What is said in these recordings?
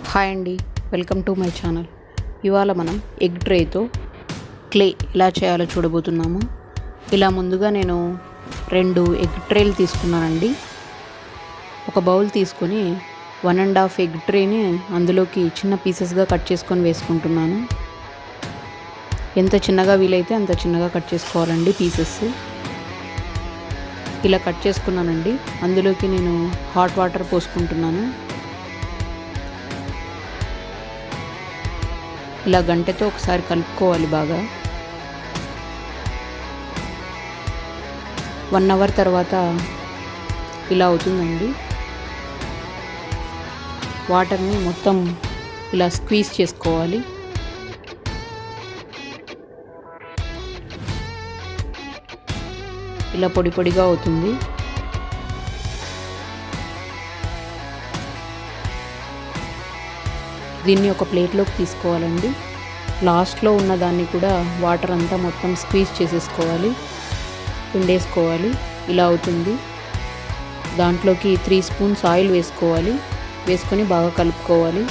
Hi అండి, welcome to my channel. ఇవాళ మనం ఎగ్ ట్రేతో క్లే ఎలా చేయాలో చూడబోతున్నాము. ఇలా ముందుగా నేను 2 ఎగ్ ట్రేలు తీసుకున్నానండి. ఒక బౌల్ తీసుకొని 1.5 ఎగ్ ట్రేని అందులోకి చిన్న పీసెస్గా కట్ చేసుకొని వేసుకుంటున్నాను. ఎంత చిన్నగా వీలైతే అంత చిన్నగా కట్ చేసుకోవాలండి పీసెస్. ఇలా కట్ చేసుకున్నానండి. అందులోకి నేను హాట్ వాటర్ పోసుకుంటున్నాను. ఇలా గంటెతో ఒకసారి కలుపుకోవాలి బాగా. 1 అవర్ తర్వాత ఇలా అవుతుందండి. వాటర్ని మొత్తం ఇలా స్క్వీజ్ చేసుకోవాలి. ఇలా పొడి పొడిగా అవుతుంది. దీన్ని ఒక ప్లేట్లోకి తీసుకోవాలండి. లాస్ట్లో ఉన్న దాన్ని కూడా వాటర్ అంతా మొత్తం స్క్వీజ్ చేసేసుకోవాలి, పిండేసుకోవాలి. ఇలా అవుతుంది. దాంట్లోకి 3 స్పూన్స్ ఆయిల్ వేసుకోవాలి. వేసుకొని బాగా కలుపుకోవాలి.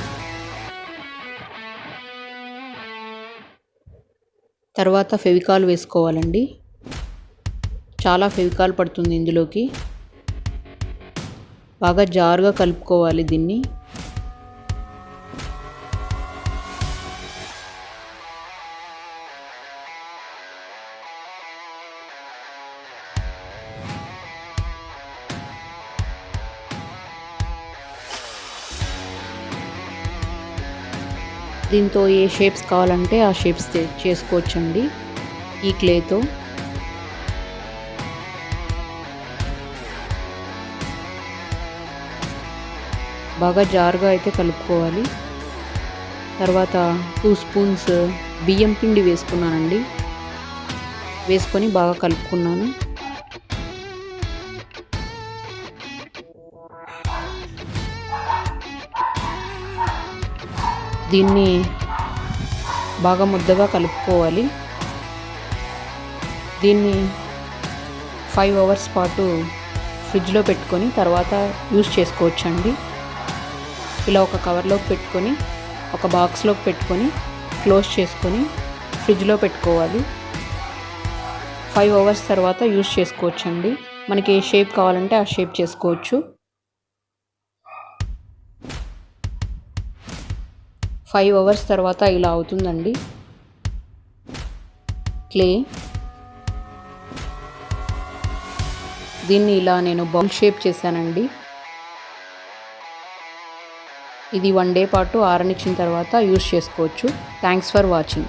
తర్వాత ఫెవికాల్ వేసుకోవాలండి. చాలా ఫెవికాల్ పడుతుంది ఇందులోకి. బాగా జారుగా కలుపుకోవాలి దీన్ని. దీంతో ఏ షేప్స్ కావాలంటే ఆ షేప్స్ చేసుకోవచ్చండి ఈ క్లేతో. బాగా జారుగా అయితే కలుపుకోవాలి. తర్వాత 2 స్పూన్స్ బియ్యం పిండి వేసుకున్నానండి. వేసుకొని బాగా కలుపుకున్నాను. దీన్ని బాగా ముద్దగా కలుపుకోవాలి. దీన్ని 5 అవర్స్ పాటు ఫ్రిడ్జ్లో పెట్టుకొని తర్వాత యూస్ చేసుకోవచ్చండి. ఇలా ఒక కవర్లోకి పెట్టుకొని ఒక బాక్స్లోకి పెట్టుకొని క్లోజ్ చేసుకొని ఫ్రిడ్జ్లో పెట్టుకోవాలి. 5 అవర్స్ తర్వాత యూస్ చేసుకోవచ్చండి. మనకి ఏ షేప్ కావాలంటే ఆ షేప్ చేసుకోవచ్చు. 5 అవర్స్ తర్వాత ఇలా అవుతుందండి క్లే. దీన్ని ఇలా నేను బౌల్ షేప్ చేశానండి. ఇది 1 డే పాటు ఆరనిచ్చిన తర్వాత యూస్ చేసుకోవచ్చు. Thanks for watching.